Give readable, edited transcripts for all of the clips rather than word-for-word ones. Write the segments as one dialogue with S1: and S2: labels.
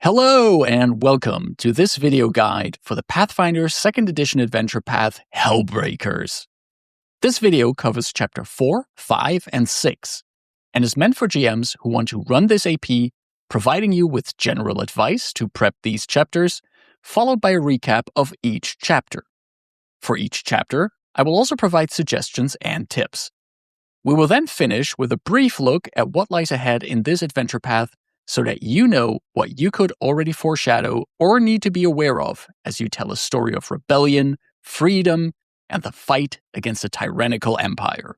S1: Hello and welcome to this video guide for the Pathfinder Second Edition adventure path, Hellbreakers. This video covers Chapter 4, 5, and 6, and is meant for GMs who want to run this AP, providing you with general advice to prep these chapters, followed by a recap of each chapter. For each chapter, I will also provide suggestions and tips. We will then finish with a brief look at what lies ahead in this adventure path, so that you know what you could already foreshadow or need to be aware of as you tell a story of rebellion, freedom, and the fight against a tyrannical empire.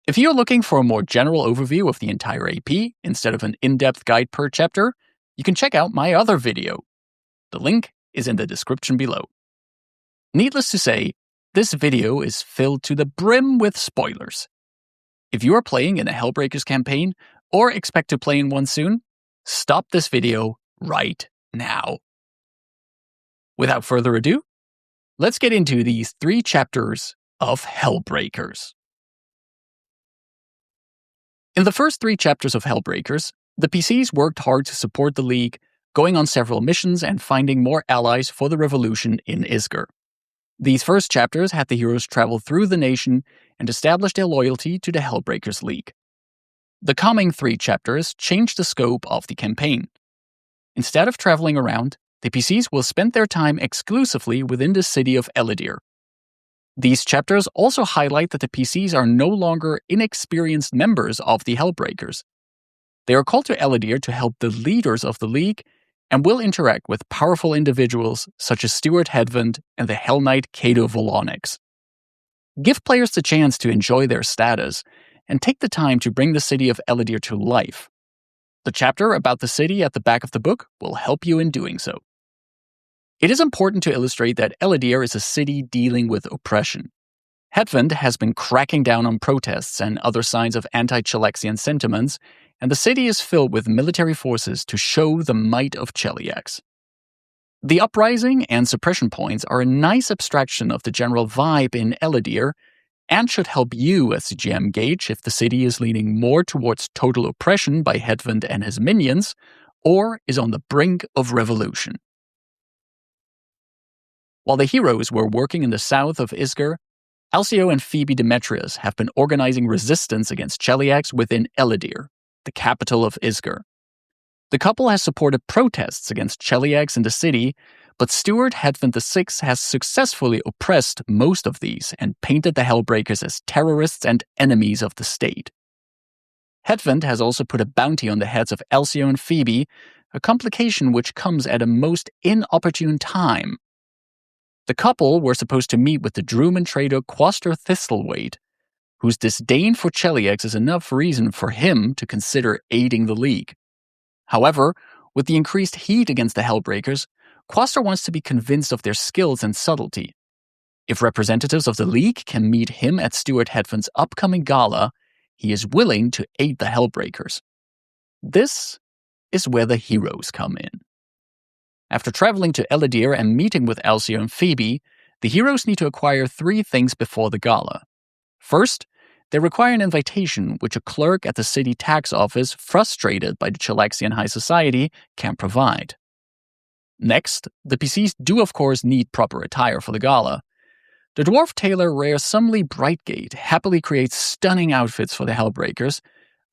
S1: If you're looking for a more general overview of the entire AP instead of an in-depth guide per chapter, you can check out my other video. The link is in the description below. Needless to say, this video is filled to the brim with spoilers. If you are playing in a Hellbreakers campaign, or expect to play in one soon, stop this video right now. Without further ado, let's get into these 3 chapters of Hellbreakers. In the first 3 chapters of Hellbreakers, the PCs worked hard to support the League, going on several missions and finding more allies for the revolution in Isger. These first chapters had the heroes travel through the nation and establish their loyalty to the Hellbreakers League. The coming 3 chapters change the scope of the campaign. Instead of traveling around, the PCs will spend their time exclusively within the city of Ellidir. These chapters also highlight that the PCs are no longer inexperienced members of the Hellbreakers. They are called to Ellidir to help the leaders of the League and will interact with powerful individuals such as Stuart Hedvund and the Hell Knight Cato Volonix. Give players the chance to enjoy their status and take the time to bring the city of Ellidir to life. The chapter about the city at the back of the book will help you in doing so. It is important to illustrate that Ellidir is a city dealing with oppression. Hedvund has been cracking down on protests and other signs of anti-Chelaxian sentiments, and the city is filled with military forces to show the might of Cheliax. The uprising and suppression points are a nice abstraction of the general vibe in Ellidir, and should help you as the GM gauge if the city is leaning more towards total oppression by Hedvund and his minions, or is on the brink of revolution. While the heroes were working in the south of Isger, Alcio and Phoebe Demetrius have been organizing resistance against Cheliax within Ellidir, the capital of Isger. The couple has supported protests against Cheliax in the city, but Stuart Hedvund VI has successfully oppressed most of these and painted the Hellbreakers as terrorists and enemies of the state. Hedvund has also put a bounty on the heads of Alcio and Phoebe, a complication which comes at a most inopportune time. The couple were supposed to meet with the Druman trader Quaster Thistlewade, whose disdain for Cheliax is enough reason for him to consider aiding the League. However, with the increased heat against the Hellbreakers, Quaster wants to be convinced of their skills and subtlety. If representatives of the League can meet him at Stuart Hedvund's upcoming gala, he is willing to aid the Hellbreakers. This is where the heroes come in. After traveling to Ellidir and meeting with Alcio and Phoebe, the heroes need to acquire 3 things before the gala. First, they require an invitation which a clerk at the city tax office, frustrated by the Chelaxian high society, can provide. Next, the PCs do of course need proper attire for the gala. The dwarf tailor Rare Sumley Brightgate happily creates stunning outfits for the Hellbreakers,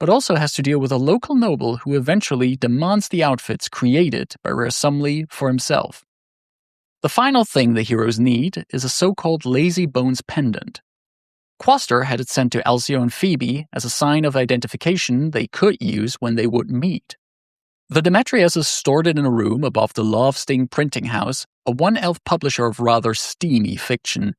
S1: but also has to deal with a local noble who eventually demands the outfits created by Rare Sumley for himself. The final thing the heroes need is a so-called Lazy Bones pendant. Quaster had it sent to Alcio and Phoebe as a sign of identification they could use when they would meet. The Demetriuses stored it in a room above the Lovesting printing house, a one-elf publisher of rather steamy fiction.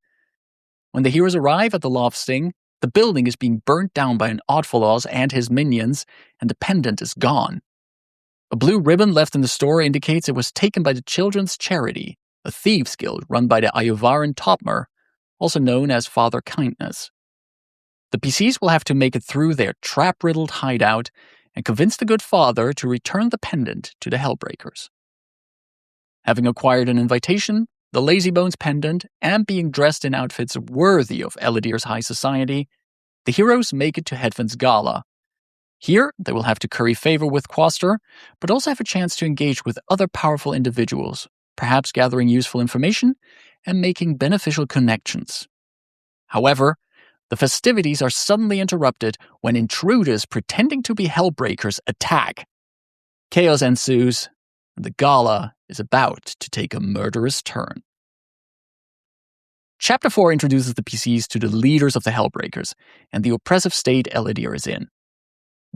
S1: When the heroes arrive at the Lovesting, the building is being burnt down by an Oddfellows and his minions, and the pendant is gone. A blue ribbon left in the store indicates it was taken by the Children's Charity, a thieves' guild run by the Iovaran Topmer, also known as Father Kindness. The PCs will have to make it through their trap-riddled hideout and convince the good father to return the pendant to the Hellbreakers. Having acquired an invitation, the Lazybones pendant, and being dressed in outfits worthy of Ellidir's high society, the heroes make it to Hedvund's gala. Here, they will have to curry favor with Quaster, but also have a chance to engage with other powerful individuals, perhaps gathering useful information and making beneficial connections. However, the festivities are suddenly interrupted when intruders pretending to be Hellbreakers attack. Chaos ensues, and the gala is about to take a murderous turn. Chapter 4 introduces the PCs to the leaders of the Hellbreakers and the oppressive state Ellidyr is in.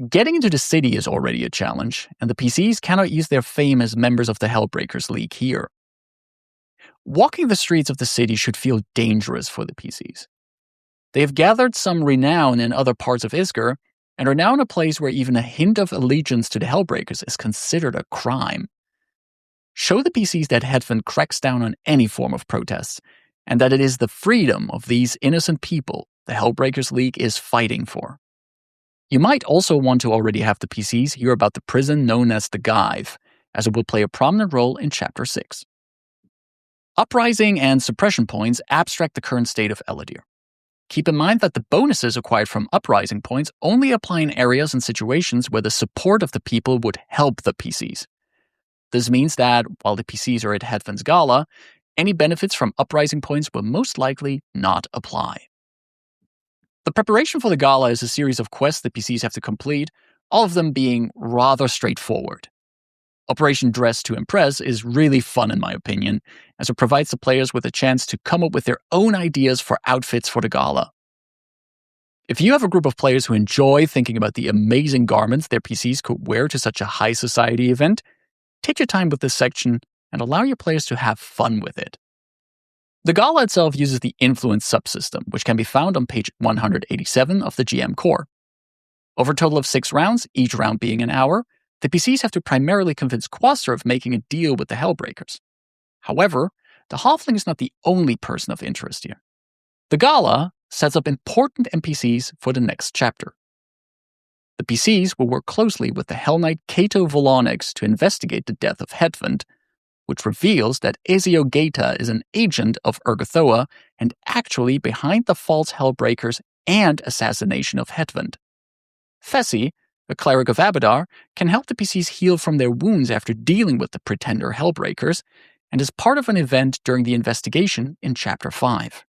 S1: Getting into the city is already a challenge, and the PCs cannot use their fame as members of the Hellbreakers League here. Walking the streets of the city should feel dangerous for the PCs. They have gathered some renown in other parts of Isger, and are now in a place where even a hint of allegiance to the Hellbreakers is considered a crime. Show the PCs that Hedvund cracks down on any form of protests, and that it is the freedom of these innocent people the Hellbreakers League is fighting for. You might also want to already have the PCs hear about the prison known as the Gyve, as it will play a prominent role in Chapter 6. Uprising and suppression points abstract the current state of Ellidyr. Keep in mind that the bonuses acquired from uprising points only apply in areas and situations where the support of the people would help the PCs. This means that, while the PCs are at Hedvund's Gala, any benefits from uprising points will most likely not apply. The preparation for the gala is a series of quests the PCs have to complete, all of them being rather straightforward. Operation Dress to Impress is really fun in my opinion, as it provides the players with a chance to come up with their own ideas for outfits for the gala. If you have a group of players who enjoy thinking about the amazing garments their PCs could wear to such a high society event, take your time with this section and allow your players to have fun with it. The gala itself uses the influence subsystem, which can be found on page 187 of the GM core. Over a total of 6 rounds, each round being an hour, the PCs have to primarily convince Quaster of making a deal with the Hellbreakers. However, the Halfling is not the only person of interest here. The gala sets up important NPCs for the next chapter. The PCs will work closely with the Hell Knight Cato Volonix to investigate the death of Hedvund, which reveals that Ezio Geta is an agent of Urgathoa and actually behind the false Hellbreakers and assassination of Hedvund. Fessi, a cleric of Abadar, can help the PCs heal from their wounds after dealing with the pretender Hellbreakers, and is part of an event during the investigation in Chapter 5.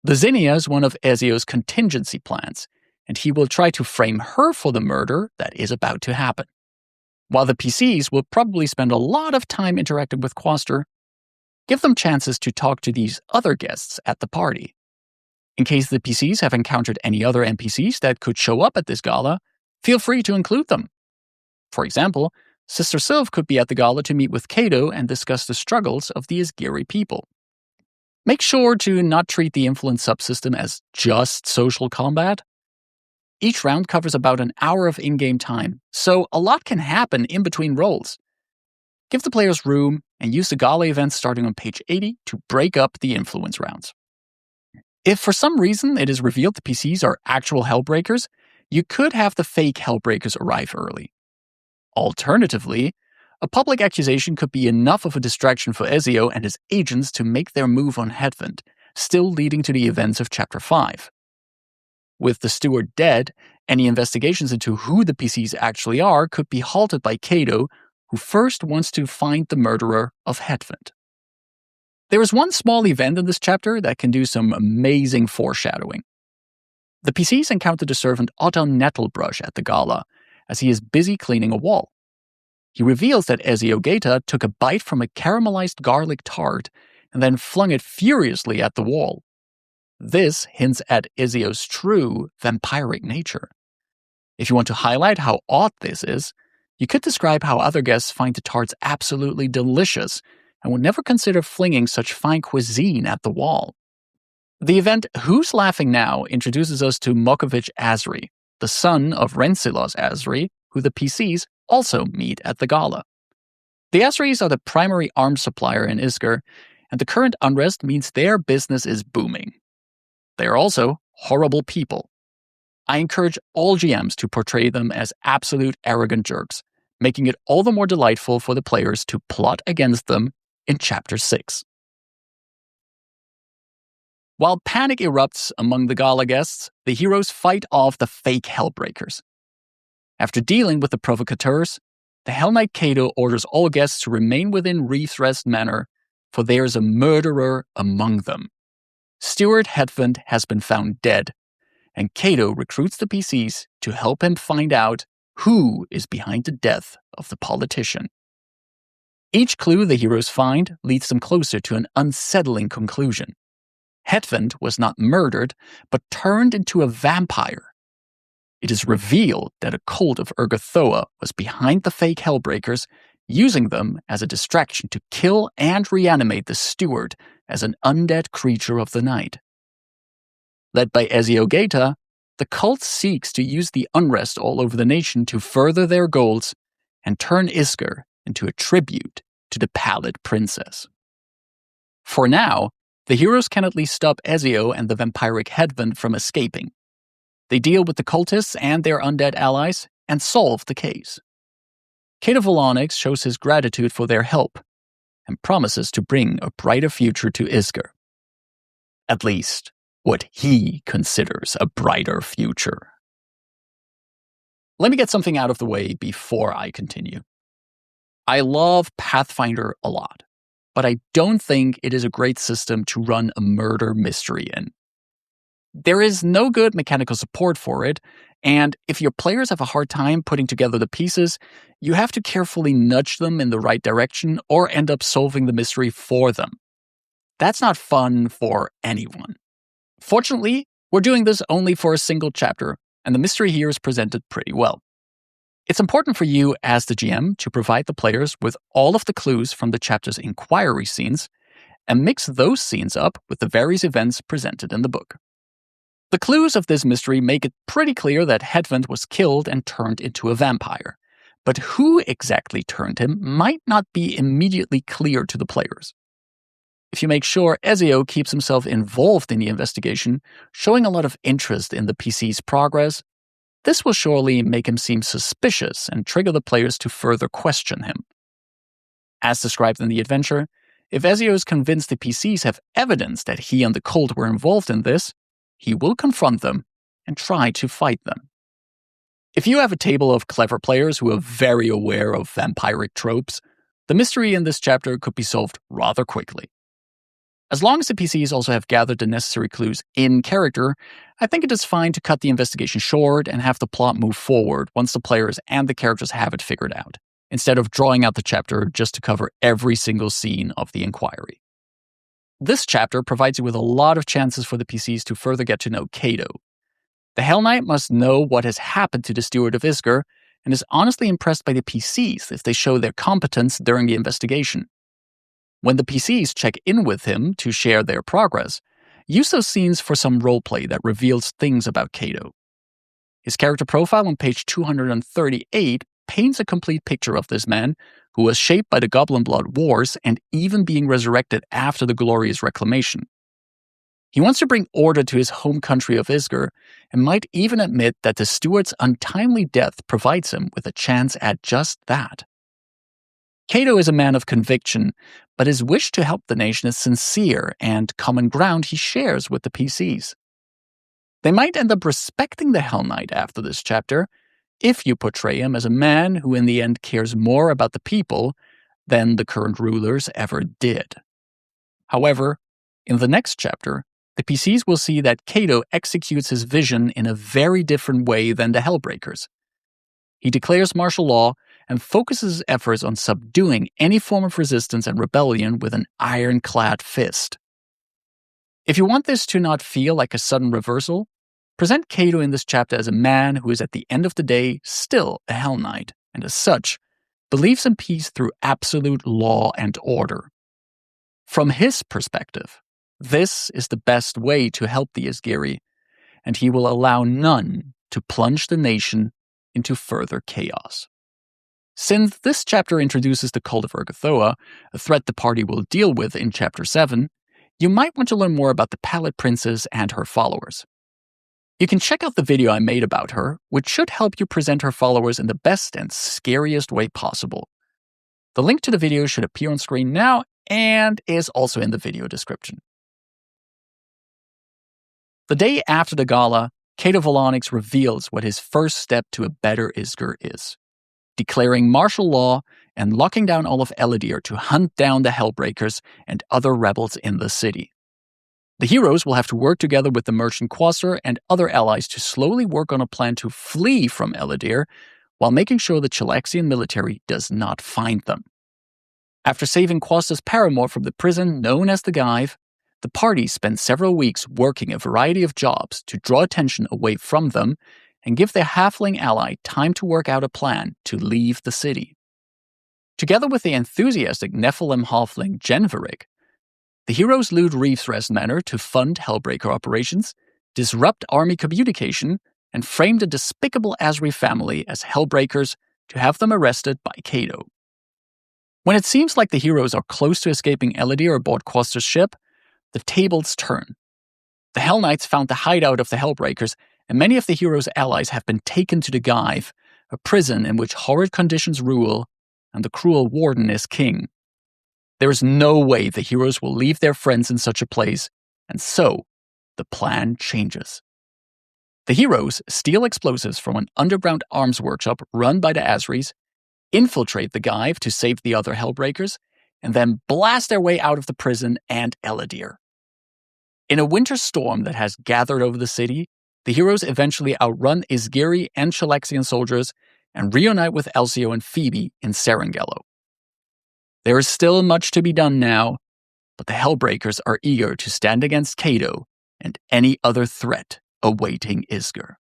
S1: The Zinnia is one of Ezio's contingency plans, and he will try to frame her for the murder that is about to happen. While the PCs will probably spend a lot of time interacting with Quaster, give them chances to talk to these other guests at the party. In case the PCs have encountered any other NPCs that could show up at this gala, feel free to include them. For example, Sister Sylv could be at the gala to meet with Cato and discuss the struggles of the Isgiri people. Make sure to not treat the influence subsystem as just social combat. Each round covers about an hour of in-game time, so a lot can happen in between rolls. Give the players room and use the gala events starting on page 80 to break up the influence rounds. If for some reason it is revealed the PCs are actual Hellbreakers, you could have the fake Hellbreakers arrive early. Alternatively, a public accusation could be enough of a distraction for Ezio and his agents to make their move on Hedvund, still leading to the events of Chapter 5. With the steward dead, any investigations into who the PCs actually are could be halted by Cato, who first wants to find the murderer of Hedvund. There is one small event in this chapter that can do some amazing foreshadowing. The PCs encounter the servant Otto Nettlebrush at the gala, as he is busy cleaning a wall. He reveals that Ezio Geta took a bite from a caramelized garlic tart and then flung it furiously at the wall. This hints at Ezio's true vampiric nature. If you want to highlight how odd this is, you could describe how other guests find the tarts absolutely delicious and would never consider flinging such fine cuisine at the wall. The event Who's Laughing Now introduces us to Mokovich Asri, the son of Rensilos Asri, who the PCs also meet at the gala. The Asris are the primary arms supplier in Isger, and the current unrest means their business is booming. They are also horrible people. I encourage all GMs to portray them as absolute arrogant jerks, making it all the more delightful for the players to plot against them in Chapter 6. While panic erupts among the gala guests, the heroes fight off the fake Hellbreakers. After dealing with the provocateurs, the Hell Knight Cato orders all guests to remain within Reef's Rest Manor, for there is a murderer among them. Steward Hedvund has been found dead, and Cato recruits the PCs to help him find out who is behind the death of the politician. Each clue the heroes find leads them closer to an unsettling conclusion. Hedvund was not murdered, but turned into a vampire. It is revealed that a cult of Urgathoa was behind the fake Hellbreakers, using them as a distraction to kill and reanimate the steward as an undead creature of the night. Led by Ezio Geta, the cult seeks to use the unrest all over the nation to further their goals and turn Isger into a tribute to the Pallid Princess. For now, the heroes can at least stop Ezio and the vampiric Hedvund from escaping. They deal with the cultists and their undead allies and solve the case. Cato Volonix shows his gratitude for their help and promises to bring a brighter future to Isger. At least, what he considers a brighter future. Let me get something out of the way before I continue. I love Pathfinder a lot, but I don't think it is a great system to run a murder mystery in. There is no good mechanical support for it, and if your players have a hard time putting together the pieces, you have to carefully nudge them in the right direction or end up solving the mystery for them. That's not fun for anyone. Fortunately, we're doing this only for a single chapter, and the mystery here is presented pretty well. It's important for you as the GM to provide the players with all of the clues from the chapter's inquiry scenes and mix those scenes up with the various events presented in the book. The clues of this mystery make it pretty clear that Hedvund was killed and turned into a vampire, but who exactly turned him might not be immediately clear to the players. If you make sure Ezio keeps himself involved in the investigation, showing a lot of interest in the PC's progress, this will surely make him seem suspicious and trigger the players to further question him. As described in the adventure, if Ezio is convinced the PCs have evidence that he and the cult were involved in this, he will confront them and try to fight them. If you have a table of clever players who are very aware of vampiric tropes, the mystery in this chapter could be solved rather quickly. As long as the PCs also have gathered the necessary clues in character, I think it is fine to cut the investigation short and have the plot move forward once the players and the characters have it figured out, instead of drawing out the chapter just to cover every single scene of the inquiry. This chapter provides you with a lot of chances for the PCs to further get to know Cato. The Hell Knight must know what has happened to the Steward of Isger and is honestly impressed by the PCs if they show their competence during the investigation. When the PCs check in with him to share their progress, use those scenes for some roleplay that reveals things about Cato. His character profile on page 238 paints a complete picture of this man who was shaped by the Goblin Blood Wars and even being resurrected after the Glorious Reclamation. He wants to bring order to his home country of Isger and might even admit that the steward's untimely death provides him with a chance at just that. Cato is a man of conviction, but his wish to help the nation is sincere and common ground he shares with the PCs. They might end up respecting the Hell Knight after this chapter if you portray him as a man who in the end cares more about the people than the current rulers ever did. However, in the next chapter, the PCs will see that Cato executes his vision in a very different way than the Hellbreakers. He declares martial law and focuses his efforts on subduing any form of resistance and rebellion with an ironclad fist. If you want this to not feel like a sudden reversal, present Cato in this chapter as a man who is at the end of the day still a Hell Knight, and as such, believes in peace through absolute law and order. From his perspective, this is the best way to help the Isgeri, and he will allow none to plunge the nation into further chaos. Since this chapter introduces the cult of Urgathoa, a threat the party will deal with in Chapter 7, you might want to learn more about the Pallid Princess and her followers. You can check out the video I made about her, which should help you present her followers in the best and scariest way possible. The link to the video should appear on screen now and is also in the video description. The day after the gala, Cato Volonyx reveals what his first step to a better Isger is, declaring martial law and locking down all of Elidir to hunt down the Hellbreakers and other rebels in the city. The heroes will have to work together with the merchant Quasar and other allies to slowly work on a plan to flee from Elidir while making sure the Chelaxian military does not find them. After saving Quasar's paramour from the prison known as the Gyve, the party spent several weeks working a variety of jobs to draw attention away from them and give their halfling ally time to work out a plan to leave the city. Together with the enthusiastic Nephilim halfling Genveric, the heroes loot Reefsrest Manor to fund Hellbreaker operations, disrupt army communication, and frame the despicable Asri family as Hellbreakers to have them arrested by Cato. When it seems like the heroes are close to escaping Elidir aboard Quasar's ship, the tables turn. The Hell Knights found the hideout of the Hellbreakers, and many of the heroes' allies have been taken to the Gyve, a prison in which horrid conditions rule, and the cruel warden is king. There is no way the heroes will leave their friends in such a place, and so the plan changes. The heroes steal explosives from an underground arms workshop run by the Asris, infiltrate the Gyve to save the other Hellbreakers, and then blast their way out of the prison and Elidir. In a winter storm that has gathered over the city, the heroes eventually outrun Isgeri and Chelaxian soldiers and reunite with Elcio and Phoebe in Serengelo. There is still much to be done now, but the Hellbreakers are eager to stand against Cato and any other threat awaiting Isger.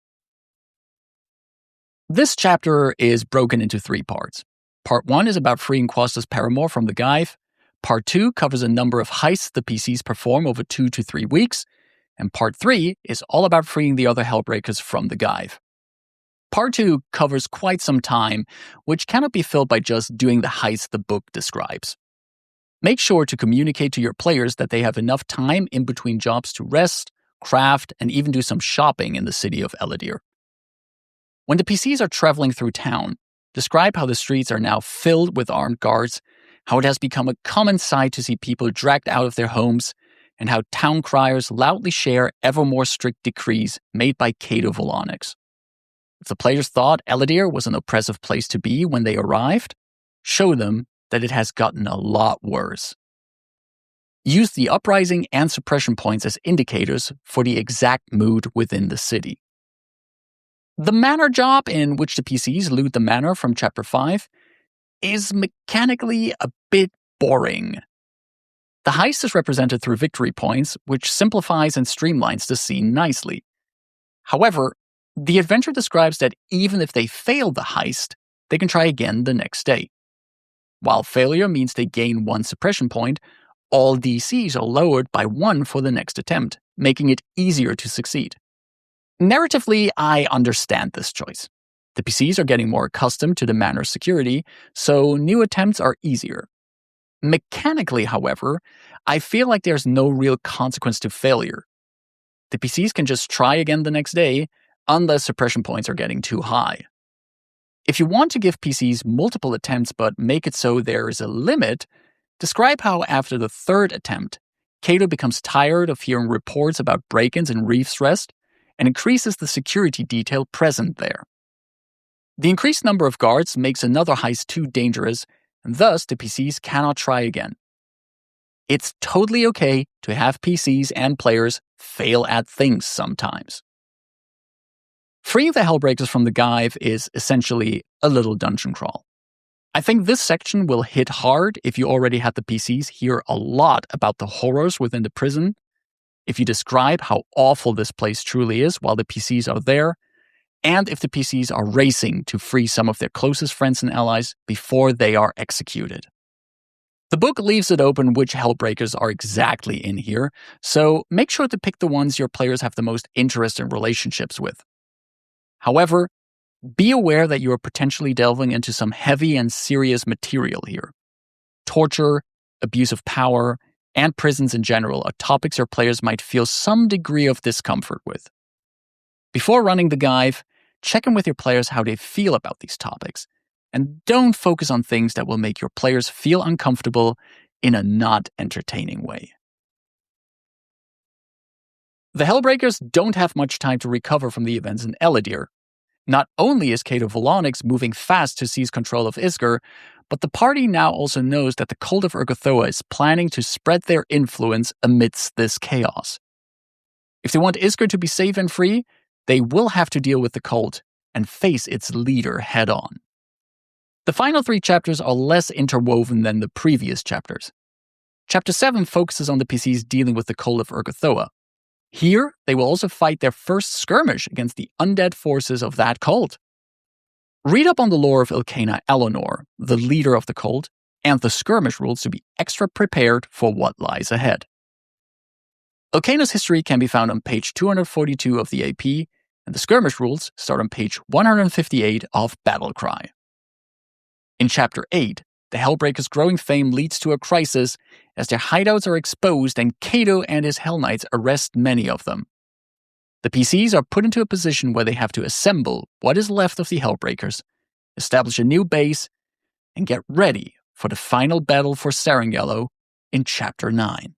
S1: This chapter is broken into 3 parts. Part 1 is about freeing Quasar's paramour from the Gyve. Part 2 covers a number of heists the PCs perform over 2 to 3 weeks. And Part 3 is all about freeing the other Hellbreakers from the Gyve. Part 2 covers quite some time, which cannot be filled by just doing the heists the book describes. Make sure to communicate to your players that they have enough time in between jobs to rest, craft, and even do some shopping in the city of Elidir. When the PCs are traveling through town, describe how the streets are now filled with armed guards, how it has become a common sight to see people dragged out of their homes, and how town criers loudly share ever more strict decrees made by Cato Volonyx. If the players thought Elidir was an oppressive place to be when they arrived, show them that it has gotten a lot worse. Use the uprising and suppression points as indicators for the exact mood within the city. The manor job in which the PCs loot the manor from Chapter 5 is mechanically a bit boring. The heist is represented through victory points, which simplifies and streamlines the scene nicely. However, the adventure describes that even if they fail the heist, they can try again the next day. While failure means they gain 1 suppression point, all DCs are lowered by 1 for the next attempt, making it easier to succeed. Narratively, I understand this choice. The PCs are getting more accustomed to the manor's security, so new attempts are easier. Mechanically, however, I feel like there's no real consequence to failure. The PCs can just try again the next day, unless suppression points are getting too high. If you want to give PCs multiple attempts but make it so there is a limit, describe how after the 3rd attempt, Cato becomes tired of hearing reports about break-ins in Reefsrest and increases the security detail present there. The increased number of guards makes another heist too dangerous, and thus the PCs cannot try again. It's totally okay to have PCs and players fail at things sometimes. Freeing the Hellbreakers from the Gyve is essentially a little dungeon crawl. I think this section will hit hard if you already had the PCs hear a lot about the horrors within the prison, if you describe how awful this place truly is while the PCs are there, and if the PCs are racing to free some of their closest friends and allies before they are executed. The book leaves it open which Hellbreakers are exactly in here, so make sure to pick the ones your players have the most interest and relationships with. However, be aware that you are potentially delving into some heavy and serious material here. Torture, abuse of power, and prisons in general are topics your players might feel some degree of discomfort with. Before running the Gyve, check in with your players how they feel about these topics, and don't focus on things that will make your players feel uncomfortable in a not entertaining way. The Hellbreakers don't have much time to recover from the events in Ellidir. Not only is Cato Volonyx moving fast to seize control of Isger, but the party now also knows that the cult of Urgathoa is planning to spread their influence amidst this chaos. If they want Isger to be safe and free, they will have to deal with the cult and face its leader head-on. The final 3 chapters are less interwoven than the previous chapters. Chapter 7 focuses on the PCs dealing with the cult of Urgathoa. Here, they will also fight their first skirmish against the undead forces of that cult. Read up on the lore of Ilkana Eleanor, the leader of the cult, and the skirmish rules to be extra prepared for what lies ahead. Ilkana's history can be found on page 242 of the AP, and the skirmish rules start on page 158 of Battlecry. In Chapter 8, the Hellbreakers' growing fame leads to a crisis as their hideouts are exposed and Cato and his Hell Knights arrest many of them. The PCs are put into a position where they have to assemble what is left of the Hellbreakers, establish a new base, and get ready for the final battle for Serengelo in Chapter 9.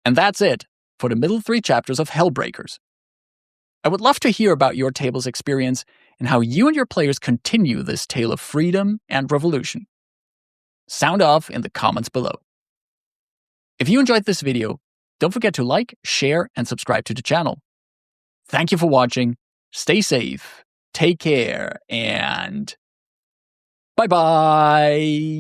S1: And that's it for the middle 3 chapters of Hellbreakers. I would love to hear about your table's experience and how you and your players continue this tale of freedom and revolution. Sound off in the comments below. If you enjoyed this video, don't forget to like, share, and subscribe to the channel. Thank you for watching, stay safe, take care, and bye-bye!